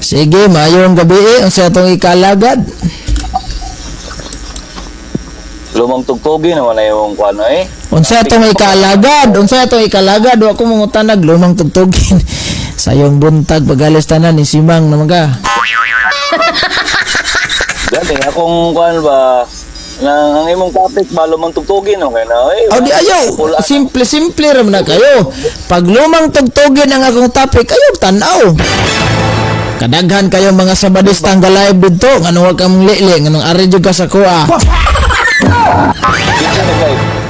Sige, mayong gabi unsa atong ikalagad? Lumang tugtugin naman na yung kuan eh. Unsa atong ikalagad? Unsa atong ikalagad? Wa ko mangutanag lumang tugtugin. Sayong buntag pagalis tanan ni Simang naman ka. Dati akong kuan ba ang imong topic ba lumang tugtugin okay na eh. Di ayaw. Simple ra man na kayo. Pag lumang tugtugin ang akong topic, ayo tan-aw. Kadaghan kayo mga sabadistang live dito, ngano wa kang lili, nganong ari jud ka sa kuha.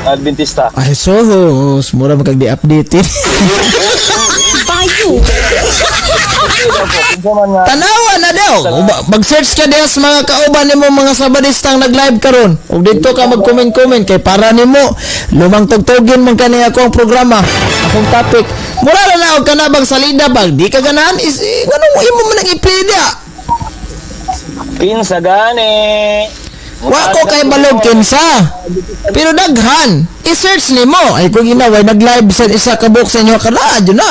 Adventista. Ay sos, mura magkag di-update. Payo. Tanawa na daw. Mag-search ka diha sa mga kauban nimo mga sabadistang nag-live karon. Ug dito ka mag-comment kay para nimo lumang tugtugin man kani ako ang programa, akong topic. Mura na og kana bang salida bag di ka ganahan is nganong imo man nang iplida. Kinsa gani? Wa ko kay balog kinsa. Pero daghan. I-search nimo. Ay kung ginaway nag-live sa isa ka box sa inyo radyo na.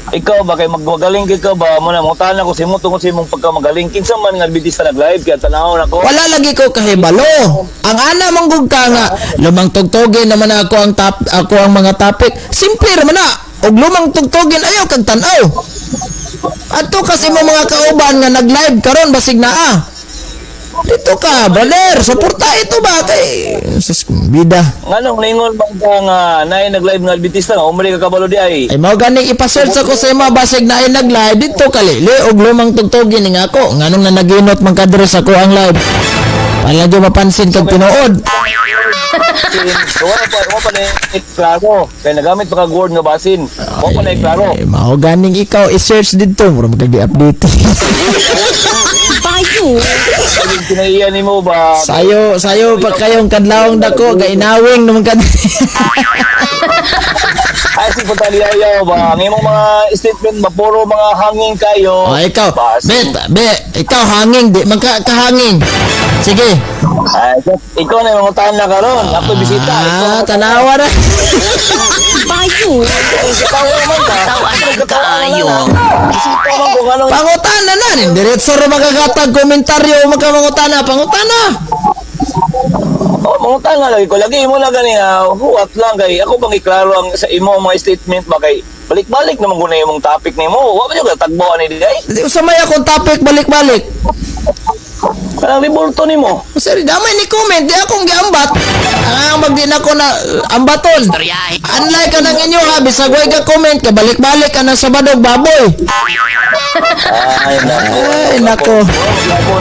Ikaw ba kay magmagaling ka ba mo na mangutana ko simo tungod sa imong pagkamagaling kinsa man nga Adventista nag-live kaya tanaw nako. Wala lagi ko kahibalo. Ang ana manggug ka nga lumang tugtugin naman ako ang mga topic. Simple ra man na. Og lumang tugtugin ayaw kag tan-aw. Adto kasi mo mga kauban nga nag-live karon basig naa. Dito ka, brother. Suporta ito ba kay sus bida. Nganong lingon bang ka nga naay nag-live nga Adventista nga umali ka kabalo di ay. Ay mao gani ipa-search ako sa imo basig na ay nag-live dito kalili og lumang tugtugin ning ako. Nganong na naginot man kadre sa ko ang live. Wala jud mapansin kag tinuod. Wala pa na klaro. Kaya nagamit pa ka word nga basin. Wala pa na klaro. Ay, mao ganing ikaw i-search dito mura magdi-update. Payo. Kinaiya nimo ba? Sayo pa kayong kadlawong dako kay inawing naman kad. Ay si Putaliyaw ba? Ang imong mga statement ba puro mga hangin kayo. Oh, ikaw. Be, ikaw hanging di man ka kahanging. Sige. Ay, ikaw na yung utahan na karon. Ako bisita. Tanawa na. Payo. Kayo. Bisita man kung anong Pangutana na nin. Diretso ra magagatag komentaryo magkamangutana. Pangutana. mangutan nga lagi ko. Lagi mo na gani huwat lang kay ako bang iklaro ang sa imo mga statement ba kay balik-balik naman guna yung topic nimo. Wa ba yung tagbuan ni day? Usamay akong topic balik-balik. Kanang ribulto nimo. Sir, damay ni comment. Di akong giambat. Ang magdin ako na ambaton. Unlike ka ng inyo ha. Bisag way ka comment ka. Balik-balik ka na sa badog baboy. Ay, nako.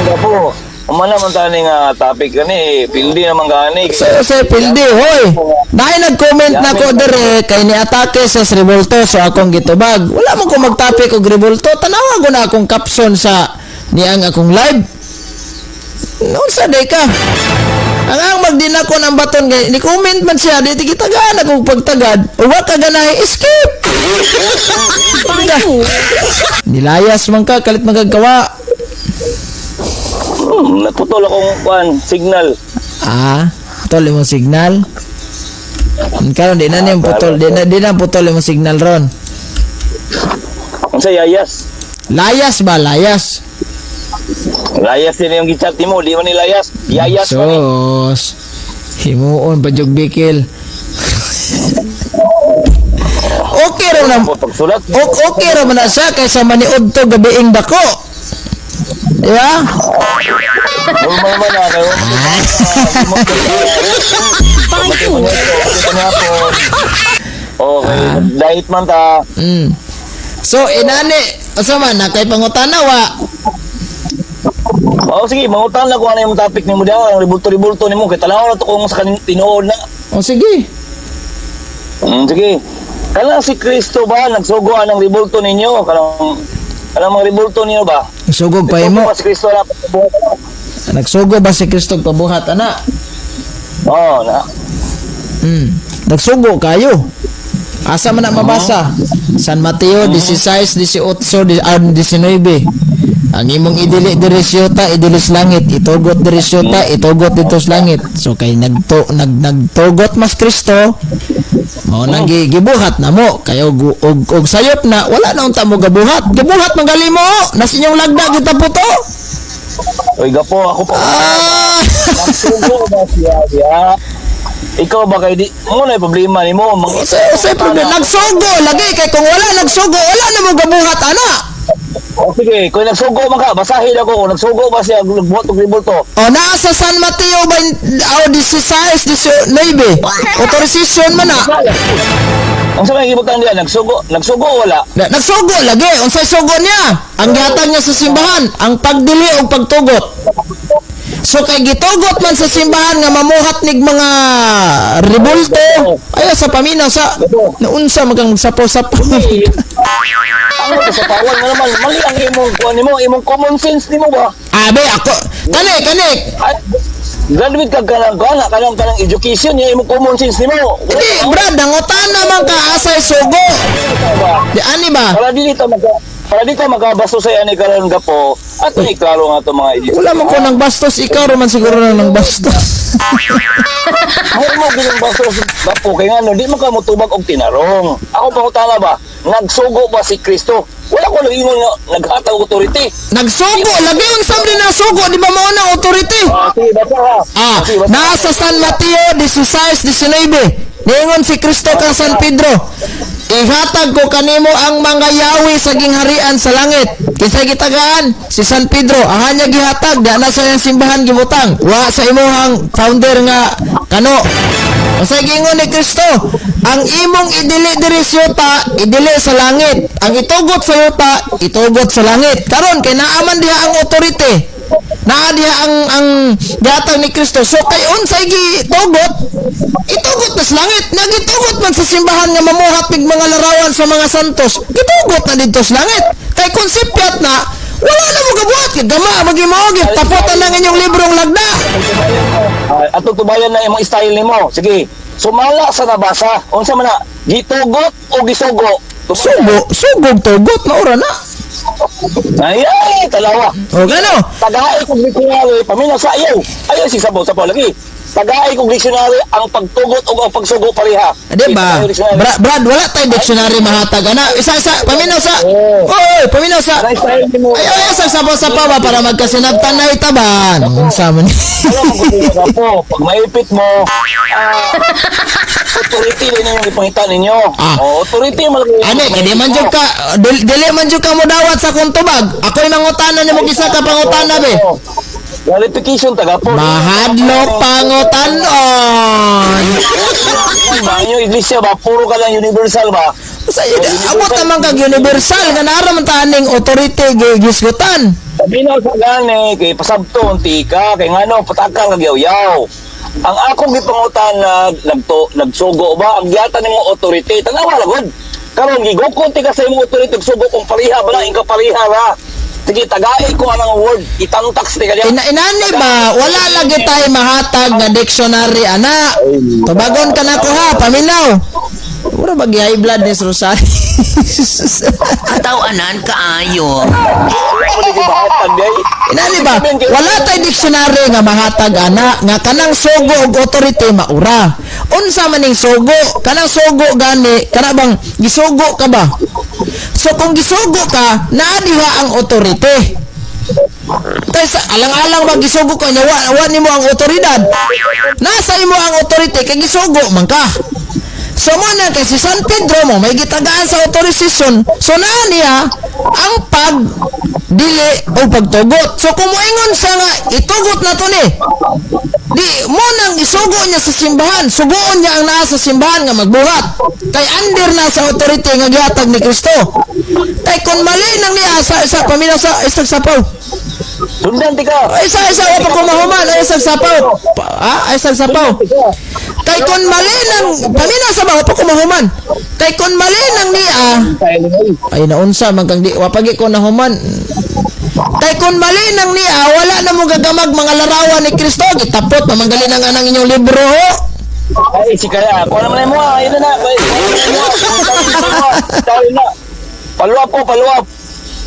Gapo. Umana man tani nga topic gani. Pildi naman gani. Sir, pildi. Hoy. Dahil nag-comment na ko dire kay ni atake sa Revolto so akong gitubag. Wala mo ko mag-topic og Revolto. Tanawa ko na akong caption sa niyang akong live. Noon sa day ka. Ang magdina ko ng baton kay ni comment man siya dito kita gana kung pagtagad. Uwa ka ganay skip. Nilayas man ka kalit magagawa. Naputol akong signal. Putol mo signal. Karon di na niya putol, di na putol mo signal ron. Unsa yayas? Layas ba, layas? Layas din yung gichat mo, di man ni layas. Yayas man ni. Sos. Himuon pa jog bikil. Okay ra na. Pagsulat. Okay ra man na siya kaysa maniud to gabiing dako. Di ba? Normal man na kayo. Okay, diet man ta. So inani, asa man na kay pangutanawa. Sige, mangutan lang kung ano yung topic nimo daw, ang ribulto-ribulto nimo kay tanaw na to kung sa tinuod na. Sige. Sige. Kanang si Kristo ba nagsugoan ng ribulto ninyo? Kanang mga ribulto ninyo ba? Sugog pa imo. Si Kristo na Nagsugo ba si Kristo pabuhat ana? Oo, na. Nagsugo kayo. Asa man na mabasa? San Mateo 16:18 19. Ang imong idili diri syuta, idili sa langit, itugot diri syuta, itugot dito sa langit. So kay nagtugot mas Kristo, mao nang gibuhat na mo kayo og sayop na wala na unta mo gabuhat. Gibuhat magali mo, nas inyong lagda kita puto. Oy, gapo, ako pa. Ah! Nagsugo ba siya? Ikaw ba kay di mo na problema nimo? Sa problema nagsugo lagi kay kung wala nagsugo, wala na mo gabuhat ana. O sige, kung nagsugo man ka, basahin ako kung nagsugo ba siya nagbuhat og ribulto. O naa sa San Mateo 16:19, authorization man na. Ang sabi gibutan diyan, nagsugo wala. Nagsugo lagi, unsay sugo niya? Ang gihatag niya sa simbahan, ang pagdili o pagtugot. So kay gitugot man sa simbahan nga mamuhat nig mga rebulto. Ay sa paminaw sa naunsa magang sapo-sapo. Ano sa pawal nga naman, mali ang imong kuan nimo, imong common sense nimo ba? Abe ako, kani. Ay, graduate ka kanang education niya imong common sense nimo. Hindi, brad, nangutan naman ka asay sugo. Di ani ba? Para dito magabasto sa ani karon gapo. At ni klaro nga to mga edisyon. Wala man ko nang bastos, ikaw raman siguro nang bastos. Ay mo gining bastos gapo kay ngano di man ka motubag og tinarong. Ako pa ko tala ba? Nagsugo ba si Kristo? Wala ko lang ingon nga naghatag authority. Nagsugo, lagi yung sabi na sugo, di ba mao na authority? Sige, basta ha. Sige, basta. Nasa San Mateo 16:19. Niingon si Kristo kang San Pedro, ihatag ko kanimo ang mga yawi sa gingharian sa langit. Kisay gitagaan si San Pedro, aha niya gihatag, di na sa iyang simbahan gibutang. Wa sa imuhang founder nga kano. Usay gingon ni Kristo, ang imong idili diri sa yuta, idili sa langit. Ang itugot sa yuta, itugot sa langit. Karon kay naaman diha ang authority. Naa diha ang gihatag ni Kristo. So kay unsay gitugot, itugot na sa langit. Nagitugot man sa simbahan nga mamuhat mig mga larawan sa mga santos. Gitugot na dito sa langit. Kay konsepyat na wala na mo gabuhat kay gama magimawag taputan ng inyong librong lagda. Ato tubayan na imong style nimo. Sige. Sumala sa nabasa. Unsa man na? Gitugot o gisugo? Sugog tugot na ora na. Ay, talawa. O gano? Tagaay kong dictionary, paminaw sa ayaw. Ayaw si sabaw lagi. Tagaay kong dictionary, ang pagtugot o ang pagsugo pareha. Di ba? Brad, wala tayong dictionary mahatag. Ana, isa-isa, paminaw sa. Oy, paminaw sa. Ay, sabaw-sabaw ba para magkasinabtan na itaban. Unsa man. Alam mo kung po, pag maipit mo, authority din yung ipangitan ninyo. Authority malaki. Ane, kadi man jud ka, dili man jud ka mo dawat sa kong tubag. Ako'y mangutana niyo mo gisa ka pangutana be. Qualification taga po. Mahadlok pangutanon. Banyo iglesia ba puro ka lang universal ba? Sa abot naman kag universal nga naraman taning authority gisgutan. Binaw sa gani kay pasabton tika kay ngano patakang nagyaw-yaw. Ang akong gipangutan nagsugo ba ang giyata nimo authority tanawa lagod. Karon gigukon tika sa imong authority sugo kung pariha ba na inka pariha ba. Sige, tagay ko anang word, itang-tax ni kanya. Inani ba, wala lagi tayo mahatag na dictionary, ana. Tubagon ka na ko ha, paminaw. Wala ba high blood ni Rosary? Tawanan kaayo. Inani ba, wala tayo dictionary nga mahatag, ana. Nga kanang sugo og authority maura. Unsa maning sugo? Kanang sugo gani, kanang gisugo ka ba? So kung gisugo ka, naadiha ang authority. Kaya alang-alang magisugo ka niya, wa nimo ang otoridad. Nasa imo ang authority, kay gisugo man ka. So mo na kay si San Pedro mo, may gitagaan sa authorization. So naa niya ang pagdili o pagtugot. So kung moingon siya nga, itugot na to ni. Di mo nang isugo niya sa simbahan, sugoon niya ang naa sa simbahan nga magbuhat. Kay under na sa authority nga gihatag ni Kristo. Kay kung mali nang niya sa paminaw sa isang sapaw. Sundan tika. Isa wa pa kumahuman, ay isang sapaw. Ay isang sapaw. Kay kung mali nang paminaw sa ba wa pa kumahuman. Kay kung mali nang niya ay naunsa man kang di wa pagi ko nahuman. Kay kung mali nang niya, wala na mo gagamag mga larawan ni Kristo. Gitapot, mamanggali na nga ng inyong libro. Ay, si kaya. Kung naman mo, ayun na. Tayo na. Paluwap po, paluwap.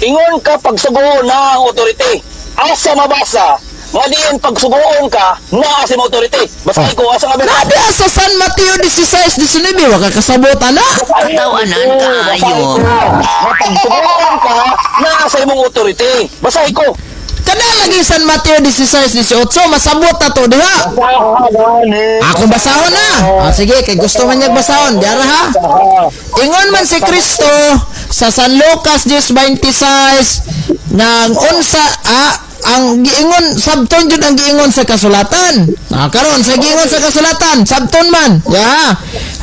ingon ka pagsugoon na ang authority. Asa mabasa nga diin pagsugoon ka na sa authority. Basahin ko asa nga Nabi sa San Mateo 16:19 wa ka kasabutan na. Katawanan kaayo. Nga pagsugoon ka na sa imong authority. Basahin ko. Kada lagi San Mateo 16:18 masabot na to diha. Ako basahon na. Sige, kay gusto man niya basahon. Diara ha. Ingon man si Kristo sa San Lucas 10:26 nang unsa ang giingon sabton jud ang giingon sa kasulatan. Karon sa giingon sa kasulatan, sabton man. Ya.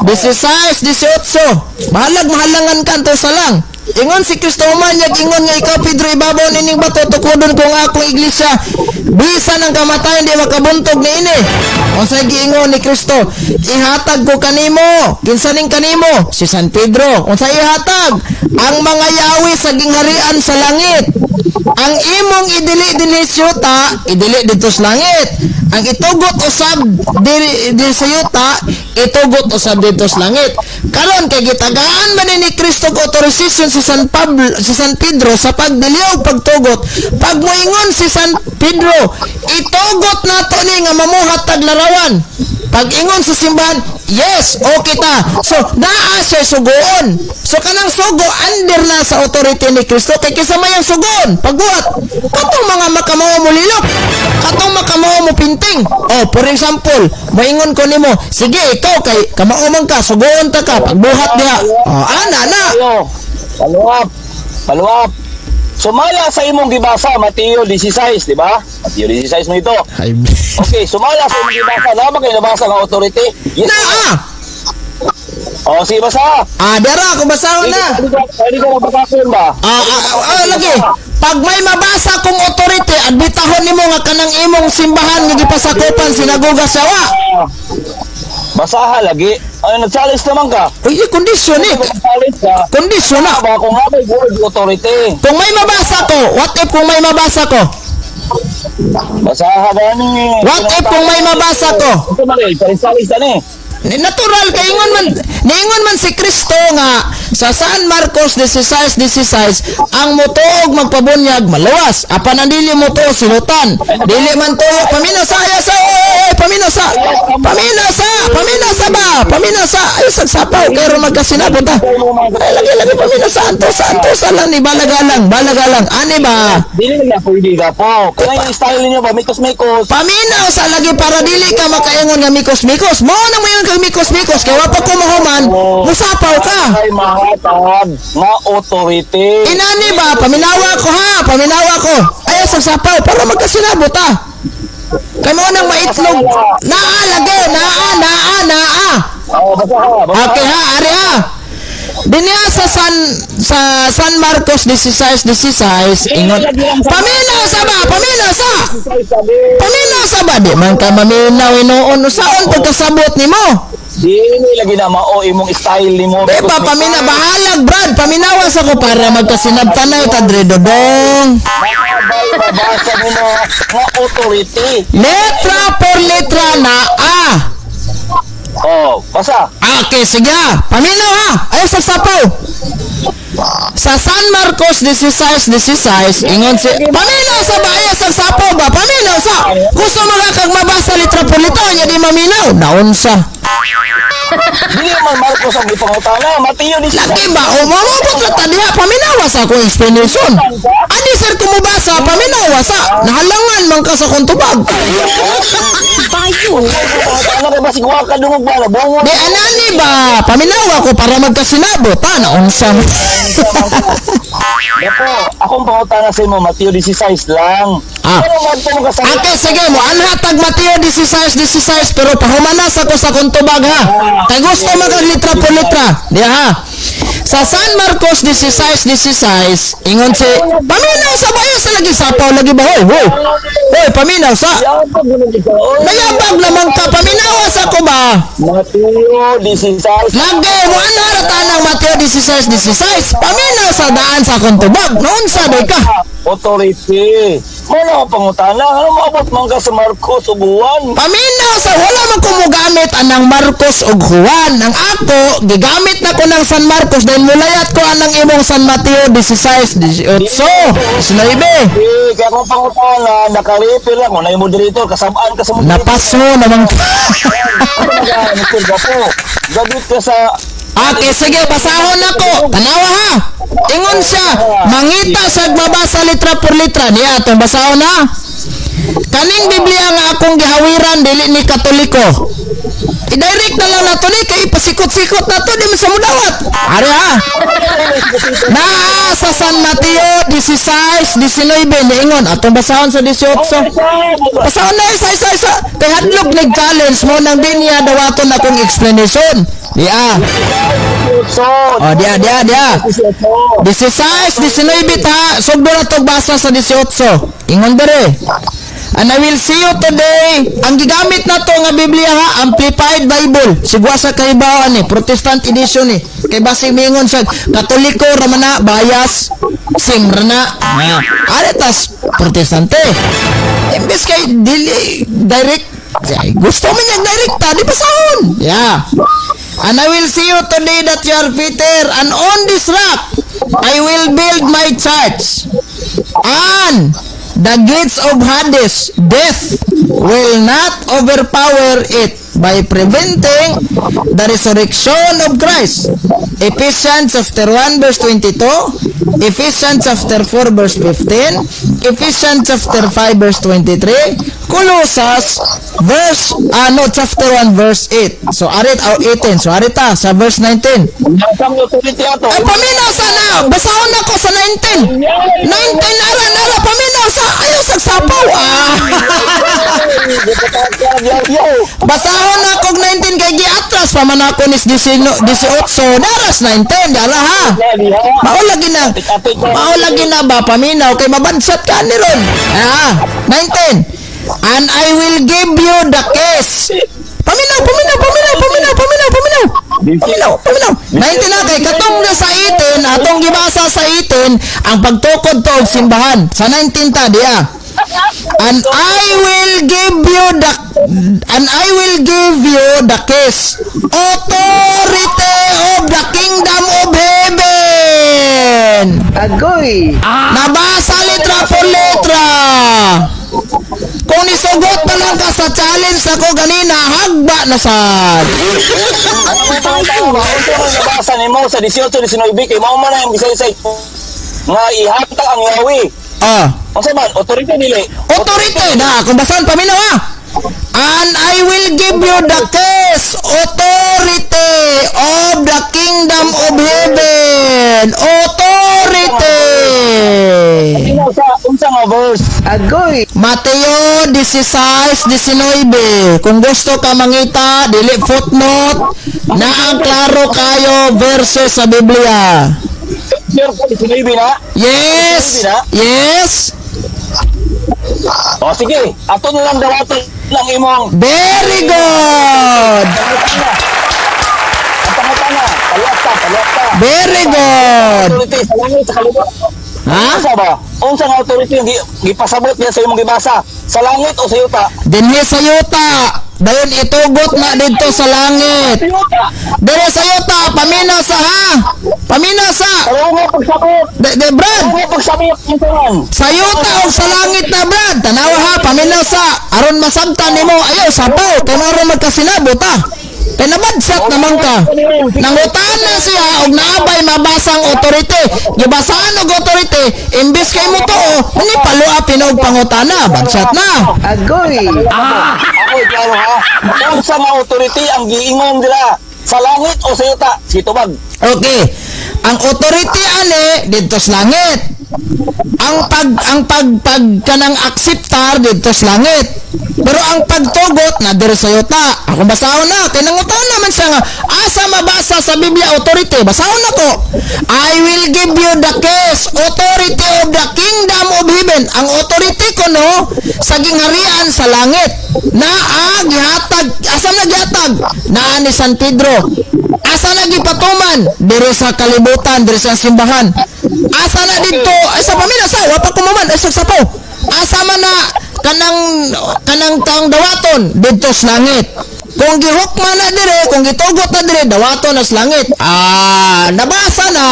16:18. Mahalangan kanto sa lang. Ingon si Kristo man niya ingon nga ikaw Pedro ibabaw nining bato tukudon ko nga akong iglesia. Bisan ang kamatayon di makabuntog niini. Unsa giingon ni Kristo? Ihatag ko kanimo. Kinsaning kanimo? Si San Pedro. Unsa ihatag? Ang mga yawi sa gingharian sa langit. Ang imong idili dinhi sa yuta, idili dito sa langit. Ang itugot usab diri sa yuta, itugot usab dito sa langit. Karon kay gitagaan man ni Kristo og authorization si San Pedro sa pagdiliw pagtugot. Pag moingon si San Pedro, itugot nato ni nga mamuhat tag larawan. Pag ingon sa simbahan, yes, okay ta. So, naa siya sugoon. So, kanang sugo, under na sa authority ni Kristo. Kaya kisama yung sugoon. Pagbuhat, katong mga makamawa mo lilok. Katong makamawa mo pinting. Oh, for example, maingon ko nimo, sige, ikaw, kay kamauman ka, sugoon ta ka, pagbuhat diha. Oh, ana. Paluap. Sumala sa imong gibasa, Mateo 16, di ba? Mateo 16 mo ito. Okay, sumala sa imong gibasa. Lama kayo nabasa ng authority? Yes. O, sige, basa. Dara, ako basahon na. Hindi ko mabakasin ba? Lagi. Pag may mabasa kong authority, adbitahon nimo nga kanang imong simbahan nga gipasakupan sinagoga sa wa. Basaha lagi. Ano, nagsalis naman ka? Uy, kondisyon eh. Nagsalis ka. Kondisyon na. Ba, kung nga may word authority. Kung may mabasa ko, what if kung may mabasa ko? Basaha ba ni? What if kung may mabasa ko? Ito man eh, parisalis ka ni. Natural kay ingon man si Kristo nga sa San Marcos 16:16 ang motuog magpabunyag maluwas apan ang dili mo to sinutan dili man to paminasa ay sagsapaw kay ro magkasinabot ta ay lagi paminasa antos lang ni balagalang ani ba Dili na pwede ka po. Kaya yung style niyo ba, mikos-mikos. paminaw sa lagi para dili ka makaingon nga mikos-mikos mo na mo yung kag mikos-mikos kay wa pa ko mahuman musapaw ka Ay mahatag nga authority. inani ba paminawa ko ay sagsapaw para magkasinabot ta kay mo nang maitlog naa Basaha. okay ha ari ha dinya sa San Marcos 16:16 ingon paminaw sa ba di man ka maminaw inuon saon pagkasabot nimo Dili lagi na mao imong style nimo. Beba, bahalag Brad, paminawas ako para magkasinabtanaw ta dre dodong. Babasa nimo nga authority. Letra por letra na A. Oh, basa. Okay, sige. Paminaw ha. Ay sagsapaw. Sa San Marcos 16:16 ingon si paminaw sa ba ay sagsapaw ba? Paminaw sa. Gusto kag mabasa letra por letra nya di maminaw. Naunsa? Dili man Marcos ang ipangutana, Mateo ni Lagi ba? O mamabot na tadiha, paminawas ako explanation. Ani sir kumubasa, paminawas ha. Nahalangan man ka sa kontubag. Payo. Ano ka ba sigwa ka dungog ba na bongo? Di anani ba? Paminaw ako para magkasinabot ha. Naunsa mo. Dapo, akong pangutana sa imo Mateo 16 lang. Pero magtumo ka sa Okay, sige mo. Anhatag Mateo 16:16 pero pahumanas ako sa kontubag ha. Kay gusto magag litra po litra. Di ha. Sa San Marcos 16:16 ingon si paminaw sa bayo sa lagi sapaw lagi ba hoy paminaw sa nayabag naman ka paminawas ako ba Mateo 16. lagi mo ano tanang Mateo 16:16 paminaw sa daan sa kontubag noon sa doy ka Authority. Ano ang pangutana? Ano maabot man ka sa Marcos o Juan? Paminaw sa wala man ko mogamit anang Marcos ug Juan. Ang ako gigamit na ko ng San Marcos dahil mulayat ko anang imong San Mateo 16, 18, 19. Kaya kung pangutana, nakaripil lang. Kung na yung moderator, kasabaan ka sa moderator. Napaso naman. Gabit ka sa... Okay, sige, basahon ako. Tanawa ha. Ingon siya, mangita sa magbabasa litra por litra. Niya, itong basahon ha. Kaning Biblia nga akong gihawiran, dili ni Katoliko. I-direct na lang na to ni, kay pasikot-sikot na to, di man sa mudawat. Ari ha. Naa sa San Mateo 16, 19, niingon. Atong basahon sa 18. Basahon na isa. Kay hadlok nag-challenge mo nang di niya dawaton akong explanation. Dia. Oh, dia. 16, 19 ta. Sugdo na tong basa sa 18. Ingon dere. And I will see you today. Ang gigamit na to nga Biblia ha, Amplified Bible. Sigwa sa kaibawan ni, Protestant edition ni. Kay basig mingon sa Katoliko ramana bias simrana. Aritas Protestante. Imbes kay dili direct. Gusto man niya direct ta, di ba saon? Yeah. And I will see you today that you are Peter, and on this rock I will build my church. And the gates of Hades, death, will not overpower it by preventing the resurrection of Christ. Ephesians chapter 1 verse 22, Ephesians chapter 4 verse 15, Ephesians chapter 5 verse 23, Colossians chapter 1 verse 8. So arit 18. So arita sa verse 19. Ay paminaw sana. Basahon ako sa 19. 19 ara paminaw sa ayaw sagsapaw. Basahon ako 19 kay giatras pa man ako ni 18 daras 19 dala ha. Maulagi na ba paminaw kay mabansat ka ni ron. 19. And I will give you the case. Paminaw. 19 na kay katong na sa 18, atong gibasa sa 18 ang pagtukod to og simbahan. Sa 19 ta diya. And I will give you the case, authority of the kingdom of heaven. Agoy! Nabasa litra por litra. Kung nisugot na lang ka sa challenge ako ganina, hagba na sad. Nabasa ni mo sa 18, 19, kay mao man ang bisay nga ihata ang Yahweh. Unsa man authority dili? Authority na kung basan paminaw ha. And I will give you the case, authority of the kingdom of heaven. Authority. Unsa nga verse? Agoy! Mateo 16, 19. Kung gusto ka mangita, dili footnote, na ang klaro kayo verses sa Biblia. Yes. O sige, ato na lang dawaton lang imong. Very good. Palyata. Very good. Authority sa langit sa kaliwa. Ha? Unsa ba? Unsa nga authority yung gipasabot niya sa imong gibasa? Sa langit o sa yuta? Dinhi sa yuta. Dayon itugot na dito sa langit. Dere sa yuta, paminaw sa ha. Paminaw sa. Pero nga pagsabot. Brad. Nga pagsabot yung Sa yuta o sa langit na Brad. Tanawa ha, paminaw sa. Aron masabtan nimo. Ayaw, sapo. Kung aron magkasinabot ha. Kaya nabadsat naman ka. Nangutaan na siya og naabay mabasang authority. Gibasaan og authority, imbis kay mo to, ni palua pinog pangutana, badsat na. Agoy! Ako klaro ha. Unsa nga authority ang giingon dira? Sa langit o sa yuta? Situbag. Okay. Ang authority ani dito sa langit. Ang pag kanang akseptar dito sa langit. Pero ang pagtugot na diri sa yuta. Ako basahon na kay nangutan naman siya nga asa mabasa sa Biblia authority. Basahon na ko. I will give you the case, authority of the kingdom of heaven. present. Ang authority ko no sa gingharian sa langit. Naa gihatag, asa na gihatag? Naa ni San Pedro. Asa na gipatuman? Diri sa kalibutan, diri sa simbahan. Asa na dito? Asa pa mina sa wa pa kumaman, asa sa po. Asa man na kanang taong dawaton dito sa langit. Kung gihukman na dire, kung gitugot na dire, dawaton na sa langit. Nabasa na.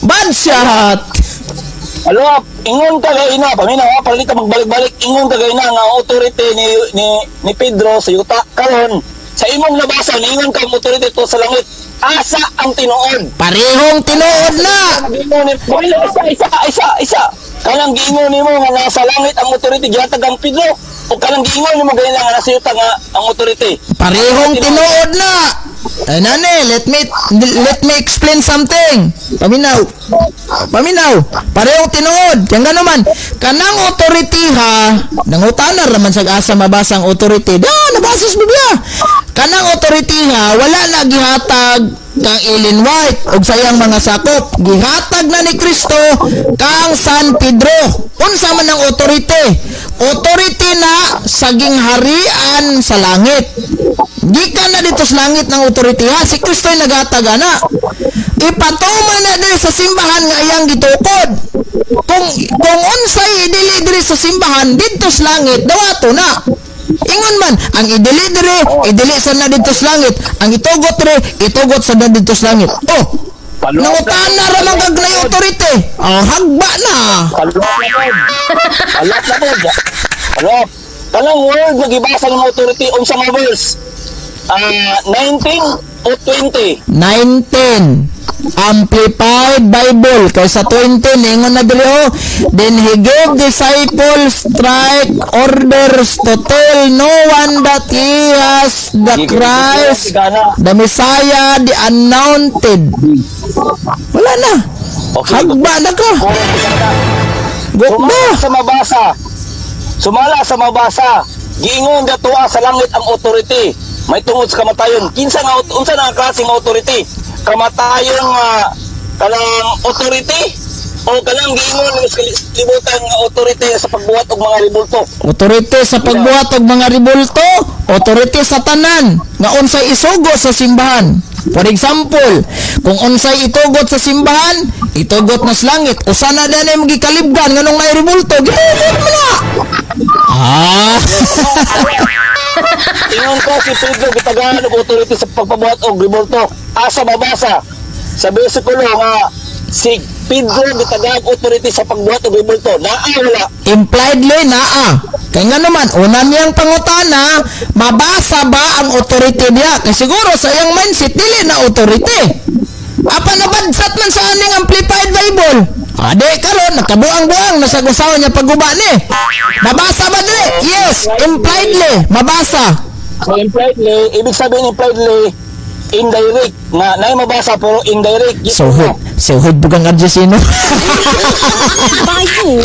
Bad shot. Alo, ingon ka gay na, pamina ha, palit magbalik-balik, ingon ka gay na nga authority ni Pedro sa yuta karon. Sa imong nabasa, niingon ka ang authority to sa langit. Asa ang tinuod? Parehong tinuod na. Isa. Kanang giingon nimo nga nasa langit ang authority gihatag ang Pedro o kanang giingon nimo gay nga nasa yuta nga ang authority. Parehong tinuod na. Ay nane, let me explain something. Paminaw. Parehong tinuod. Yang naman, kanang authority ha, nangutanar naman sa asa mabasa ang authority. Nabasa sa Biblia. Kanang authority ha, wala na gihatag kang Ellen White ug sayang mga sakop. Gihatag na ni Kristo kang San Pedro. Unsa man ang authority? Authority na sa gingharian sa langit. Gikan na dito sa langit ng authority ha. Si Kristo ay naghatag na. Ipatuman na din sa simbahan nga iyang gitukod. Kung unsay idili sa simbahan dito sa langit, dawato na. Ingon man, ang idili sa na dito sa langit. Ang itugot sa na dito sa langit. Nangutaan na ramang kagnay authority. Hagba na. Alap. Kanang word na gibasa ng authority unsa nga verse? 19 o 20? 19. Amplified Bible kaysa 20 ningon na dili then he gave disciples strict orders to tell no one that he has the Christ, the Messiah, the anointed. Wala na. Hagba na ka. Sumala sa mabasa. Giingon datoa sa langit ang authority. May tungod sa kamatayon. Unsa na ang klaseng authority? Kamatayon kanang authority o kanang giingon ni kalibutan nga authority sa pagbuhat og mga rebulto. Authority sa pagbuhat og mga rebulto, authority sa tanan nga unsay isugo sa simbahan. For example, kung unsay itugot sa simbahan, itugot na sa langit. Usa na danay magikalibgan nganong may rebulto, gibuhat mo na. Ingon ko si Pedro gitagaan og authority sa pagpabuhat og rebulto. Asa mabasa sa bersikulo nga si Pedro gitagaan authority sa pagbuhat og rebulto. Wala. Impliedly naa. Kaya nga naman, una niyang pangutana, mabasa ba ang authority niya? Kasi siguro sa iyang mindset, dili na authority. Apa nabadsat man sa aning Amplified Bible? Di karon nakabuang-buang nasa gusawa niya pagguba ni. Mabasa ba dili? Yes, impliedly, mabasa. So impliedly, ibig sabihin impliedly, indirect. Nay mabasa pero indirect. Suhod bugang adjusino. Payo.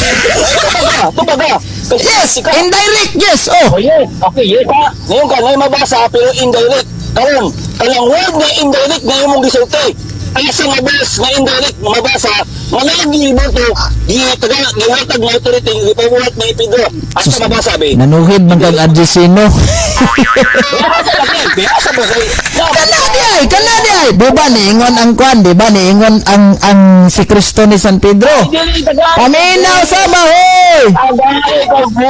Tubaga. Yes, indirect, yes. Yes. Okay, yes. Ngayon ka, nay mabasa pero indirect. Kanang word na indirect na imong gisulti. Asa nga verse na indirect na mabasa, malagi mo to, gihatag na authority, gipabuhat na Pedro. Asa mabasa, be? Nanuhid man kag adjusino. Kanadi ay. Diba niingon ang kwan, diba niingon ang si Kristo ni San Pedro. Paminaw sa mahoy.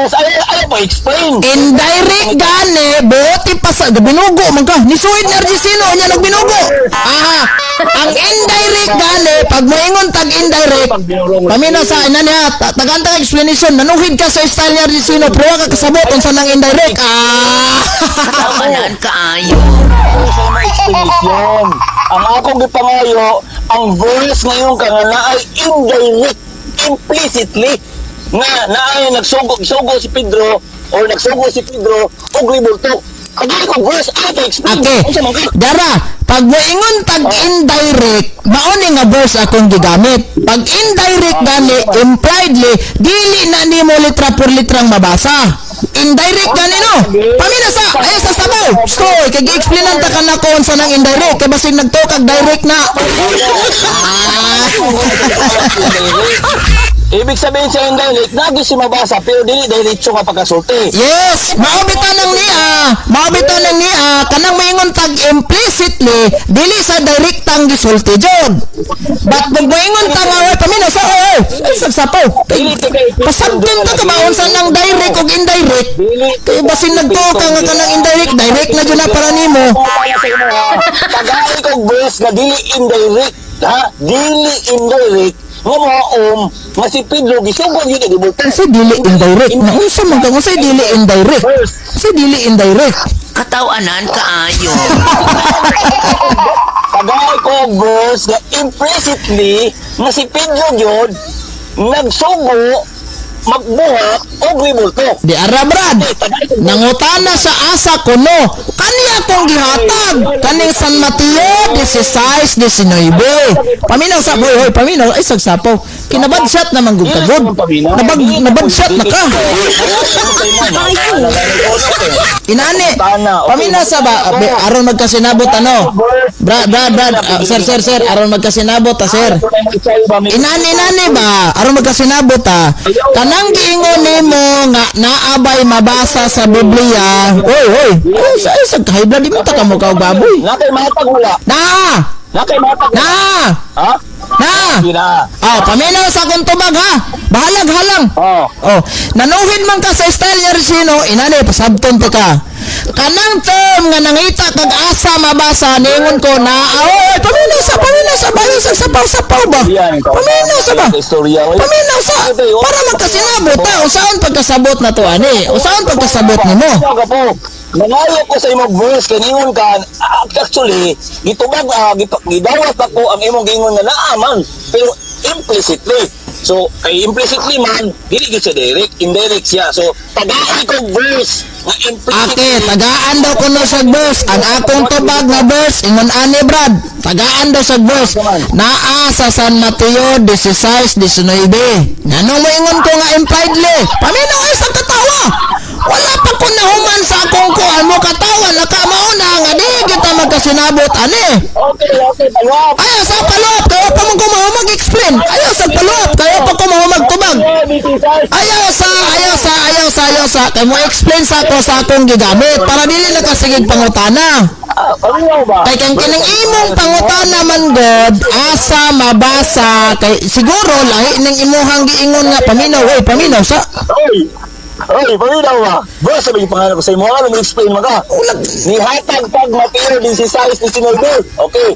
Ayaw po explain. Indirect gani, buti pa sa binugo man ka. Nisuhid ni Argesino niya nagbinugo. Ang indirect gani, pag moingon tag indirect, paminaw sa ina niya, tagantang explanation, nanuhid ka sa style ni Argesino, pero ka kasabot unsa nang indirect. Anan kaayo. Sa mga explanation, ang akong gipangayo, ang verse ngayon ka nga naay indirect, implicitly, nga naay nagsugo si Pedro or nagsugo si Pedro og rebulto. Ang ko verse ato explain. Okay. Dara, pag moingon tag indirect, mauni nga verse akong gigamit. Pag indirect gani, impliedly, dili na nimo litra por litrang mabasa. Indirect gani no. Pamina sa sa sabaw. Stoy kay gi-explainan ta kana ko unsa nang indirect kay basig nagtukag direct na. Ibig sabihin sa indirect, nagi si mabasa, pero dili diretso nga pagkasulti. Yes, maobitan ng niya, kanang maingon tag implicitly, dili sa direktang gisulti jud. But pag maingon tag away paminaw sa ay sagsapaw. Pasabtin ka kabaon sa nang direct ug indirect. Kay basin nagtuo ka nga kanang indirect, direct na jud na para nimo. Tagay kong verse na dili indirect, ha? Dili indirect, nga mga nga si Pedro, gisugod yun, ibulto. Kasi dili indirect. Naunsa man ka say dili indirect. Kasi dili indirect. Katawanan kaayo. Tagay kong verse na implicitly, nga si Pedro yun, nagsugo, magbuhat, o grimulto. Di ara brad. Nangutana sa asa kuno. Kani akong gihatag. Kaning San Mateo 16-19. Paminaw sa boy, hoy, paminaw ay sagsapaw. Kinabadshot naman gud kagod. Nabadshot na ka. Inani. Paminaw sa ba aron magkasinabot ano? Brad, sir, aron magkasinabot ta sir. Inani ba aron magkasinabot ta. Kanang giingon nimo nga naabay mabasa sa Biblia. Oy. Ay sa kahibla di mo ta kamo ka baboy. Nakay matag wala. Nakay matag. Ha? Sira. Paminaw sa akong tubag ha. Bahalag halang. Nanuhin man ka sa style niya Ricino, inani pasabton te ka. Kanang term nga nangita kag asa mabasa ningon ko na paminaw sa bayo sa sapaw ba. Paminaw sa ba. Paminaw sa para magkasinabot ta usaon pagkasabot na to ani. Usaon pagkasabot nimo. Nangayo ko sa imong verse kaningon ka actually gitubag gidawat ako ang imong gingon nga naaman pero implicitly. So ay implicitly man dili gyud siya direct, indirect siya. So tagaay ko verse nga implicitly. Tagaan daw kuno sa verse. Ang akong tubag na verse ingon ani brad. Tagaan daw sa verse. Naa sa San Mateo 16-19. Nganong moingon ko nga impliedly? Paminaw ay sa katawa. Wala pa ko nahuman sa akong kuan mo katawa nakamauna nga di kita magkasinabot ani. Okay, palop. Ayaw sa palop kayo pa mo kumaho mag-explain. Ayaw sa palop kayo pa kumaho magtubag. Ayaw sa kay mo explain sa ako sa akong gigamit para dili nakasigig pangutana. Kay kang kining imong pangutana man god asa mabasa kay siguro lahi ning imuhang giingon nga paminaw sa Oy, paminaw ba? Boss, sabi yung pangalan ko sa imo. Ano explain mo ka? Ni hatag pag Mateo 16-19. Okay.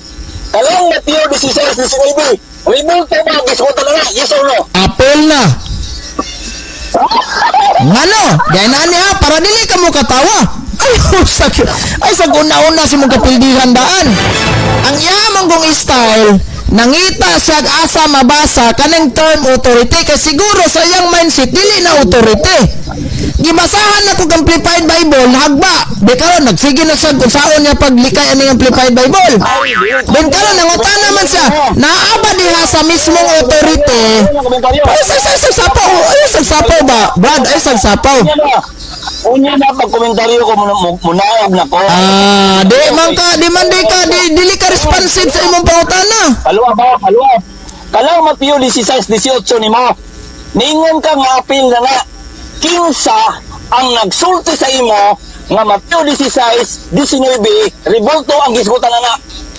Talang Mateo 16-19. May multo ba? Gusto ko talaga. Yes or no? apel na. Ngano? Diyan na niya para dili ka mo katawa. Ay sa una-una si mong kapildihan daan. Ang iyamang kong style nangita siya asa mabasa kanang term authority kay siguro sa iyang mindset dili na authority. Gibasahan na kog Amplified Bible hagba. Di karon nagsige na siya kung saan niya paglikay aning Amplified Bible. Ben karon nangutan naman siya. Naaba diha sa mismong authority. Ay sa sapaw ba? Brad, ay sa sapaw. Unya na pagkomentaryo ko munawag na ko. Dili ka responsive sa imong pangutana. Paluwa. Kalang Mateo 16-18 nimo. Ningon ka nga apil na nga. Kinsa ang nagsulti sa imo nga Mateo 16-19 revolto ang gisgutan na.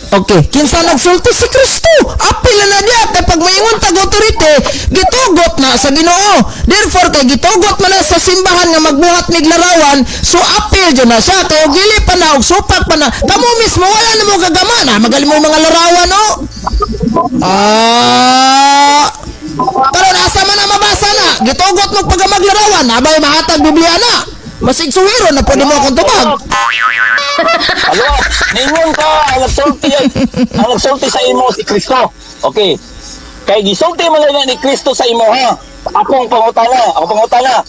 Okay, kinsa nagsulti si Kristo? Apil na diya kay pag maingon tag authority, gitugot na sa Ginoo. Therefore kay gitugot man na sa simbahan nga magbuhat mig larawan, so apil jud na siya kay og dili pa na og supak pa na. Kamo mismo wala na mo gagama na magaling mo mga larawan no. Karon asa man na mabasa na, gitugot mo pag maglarawan, abay mahatag Biblia na. Masig suwiro na pwede mo akong tubag. Ningon ka ang nagsulti sa imo si Kristo. Okay. Kay gisulti man lang ni Kristo sa imo ha. Akong pangutana.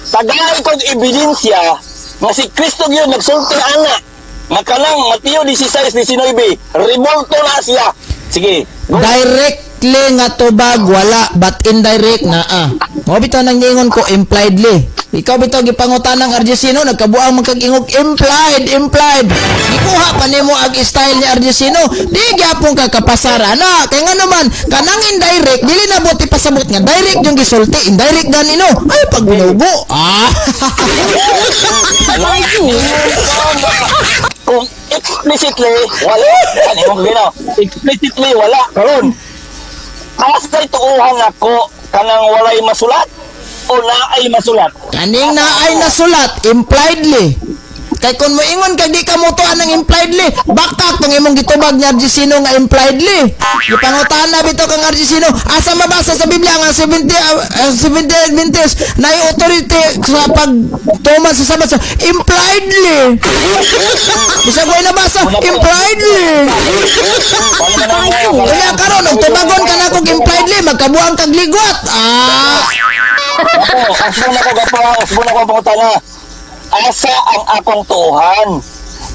Tagay kog ebidensya nga si Kristo gyud nagsulti ana. Nga kanang Mateo 16-19 revolto na siya. Sige. Directly nga tubag wala but indirect na Mo bitaw nang ingon ko impliedly. Ikaw bitaw gipangutan ng Argesino, nagkabuang magkag-ingog implied. Gikuha pa nimo ag style ni Argesino. Di gyapon ka kapasara na. Kay nga naman kanang indirect dili na buti pasabot nga direct yung gisulti, indirect ganino. Ay pag binugo. Kung explicitly, wala. Ano yung ginaw? Explicitly, wala. Karon, asay tuuhan ako kanang walay masulat o naay masulat. Kaning na ay nasulat impliedly. Kay kung mo ingon kay di ka mutuan ng impliedly, bakak tong imong gitubag ni Argesino nga impliedly. Gipangutan na bitaw kang Argesino, asa mabasa sa Biblia nga 70 Adventist na authority sa pagtuman sa Sabat sa impliedly. Bisa ko nabasa impliedly. Kaya karon og tubagon ka na kog impliedly, magkabuang kag ligot. Asbon ako pangutana. Asa ang akong tuuhan?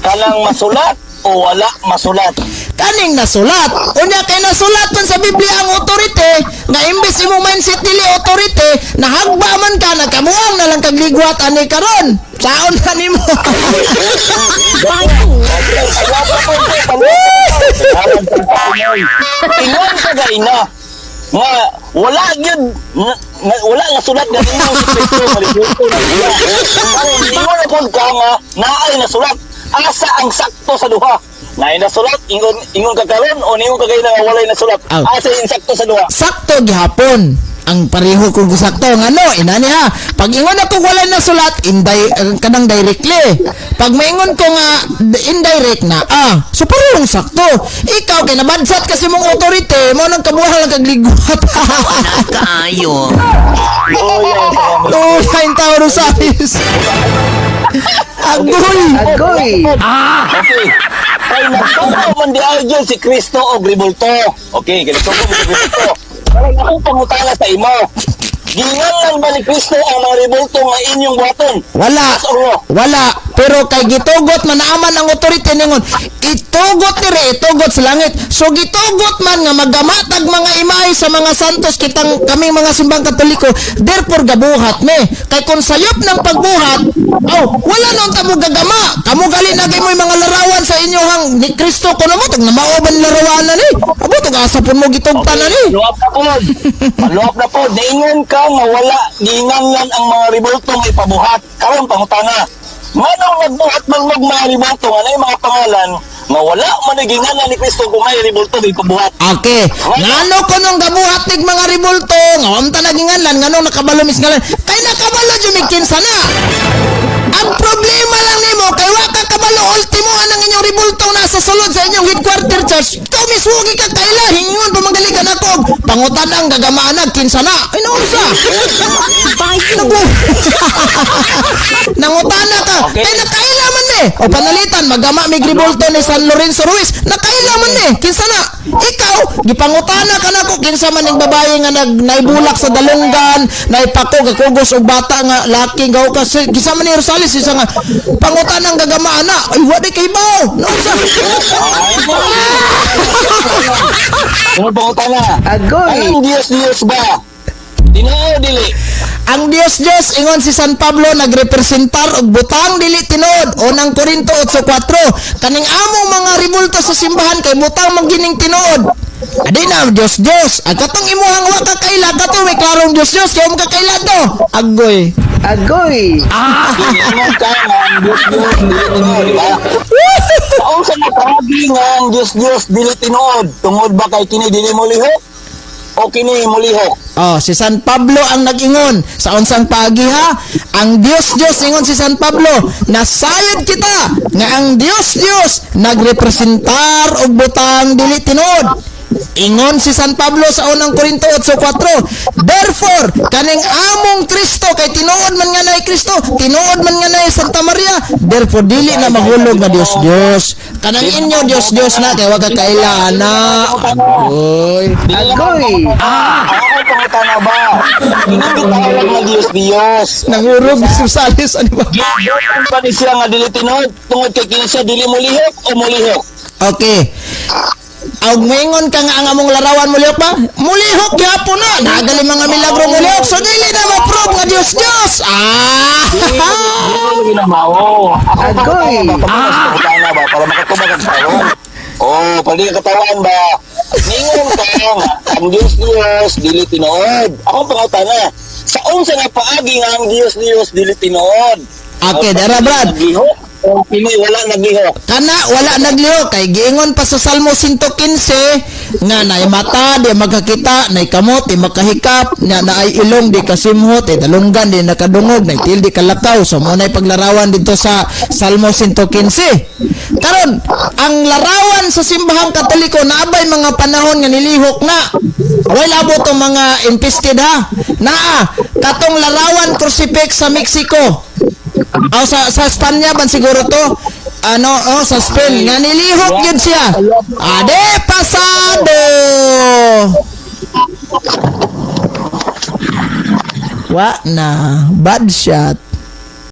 Kanang masulat o wala masulat? Kaning nasulat. Unya kay nasulat man sa Biblia ang authority, nga imbes imong mindset dili authority, nahagba man ka nagkabuang na lang kag ligwat ani karon. Saon na nimo? Ingon ka gayna nga wala gyud wala nga sulat nga ingon si Kristo nga libuto na siya. Ingon ako ka nga naay na sulat. Asa ang sakto sa duha? Naay na sulat ingon ka karon o ningon ka gayna nga walay na sulat. Asa ang sakto sa duha? Sakto gihapon. Ang pareho kung sakto nga no, inani ha. Pag ingon ako wala na sulat, kanang directly. Pag maingon ko nga indirect na, so parehong sakto. Ikaw kay nabadsat kasi mong authority, mo nang kabuhal ang kagliguat. Tawanan kaayo. Oh, kain tao Rosales. Agoy. Okay. Kay nagtuko man di ay si Kristo o Gribulto. Okay, ganito ko si Kristo. Pero akong pangutana sa imo. Gingan ba ni Kristo ang mga ribulto nga inyong buhaton? Wala. Pero kay gitugot man naaman ang authority ningon, itugot itugot sa langit. So gitugot man nga magamatag mga imay sa mga santos kitang kaming mga simbang Katoliko, therefore gabuhat me. Kay kung sayop ng pagbuhat, wala nang tamo gagama. Kamo gali na mo mga larawan sa inyohang ni Kristo kuno mo tag namauban larawan na ni. Abo tag asa pud mo gitugtan na ni. Luwap na po. Naingon ka nga wala gingangan ang mga ribulto nga ipabuhat. Karon pangutana. Manong nagbuhat man mga ribulto nga na mga pangalan nga wala man gingangan ni Kristo kung may ribulto nga ipabuhat. Okay. Ngano ko nung gabuhat tig mga ribulto nga unta naginganlan nganong nakabalo misgalan. Kay nakabalo jumikin sana. Ang problema lang nimo kay wa ka kabalo ultimo anang inyong ribulto nasa sulod sa inyong headquarter church. Mismo ka kaila hingon pa magalikan ako. Pangutan ang gagamaan kinsa na. Ay naunsa. Nangutana ka. Okay. Kay nakaila man ni. O panalitan magama mig ribulto ni San Lorenzo Ruiz. Nakaila man ni. Kinsa na? Ikaw gipangutana ka nako kinsa man ning babae nga naibulak sa dalunggan, naipako gakugos og bata nga laki gaw ka kinsa man ni Rosales isa nga pangutana ang gagamaan na. Ay wa di kay bao. Naunsa. Ano pangutana? Agoy. Anong Diyos ba? Tinoo dili. Ang Diyos ingon si San Pablo nagrepresentar og butang dili tinuod unang Korinto 8:4 kaning among mga ribulto sa simbahan kay butang magining tinuod. Adi na Diyos ang katong imuhang wa ka kaila kato may klarong Diyos kay mo ka kaila to. Agoy. Ingon ka nga ang Diyos dili tinuod, di ba? Saan sa nakahagi nga ang Diyos dili tinuod? Tungod ba kay kini dili mo lihok? O kini mo lihok? Si San Pablo ang nag-ingon sa unsang paagi ha. Ang Diyos ingon si San Pablo, nasayod kita nga ang Diyos nagrepresentar og butang dili tinuod. Ingon si San Pablo sa unang Korinto 8:4. Therefore, kaning among Kristo kay tinuod man nga nay Kristo, tinuod man nga nay Santa Maria, therefore dili na mahulog nga Diyos. Kanang inyo Diyos na kay wa ka kaila ana. Agoy. Ako pangutana ba? Ginagitawag na Diyos. Nangurog si Rosales ano ba? Giyon pa ni siya nga dili tinuod tungod kay kini siya dili mo lihok o mo lihok? Okay. Og moingon ka nga ang among larawan mo lihok ba? Mulihok gyapon na. Nagali mga milagro mo lihok. So dili na ma-prove nga Dios. Hindi na mao. Ako Agoy. Pagkakatawa ba para makatubag ang tao. Oh, pwede ka katawan ba? Ningon ka nga, ang Diyos dili tinuod. Ako pangutana. Sa unsa nga paagi nga ang Diyos dili tinuod. Okay, dara Brad. Naglihok. O Pinoy wala naglihok. Kana wala naglihok kay giingon pa sa Salmo 115 nga naay mata di magkakita, naay kamot di makahikap, naay ilong di kasimhot, dalunggan di nakadungog, naay til di kalakaw. So mo nay paglarawan dito sa Salmo 115. Karon, ang larawan sa simbahang Katoliko naabay mga panahon nga nilihok na. Way labo tong mga infested ha. Naa katong larawan crucifix sa Mexico. Sa Spanya ban siguro to sa Spain nga nilihok yun siya. Ade pasado. Wa na bad shot.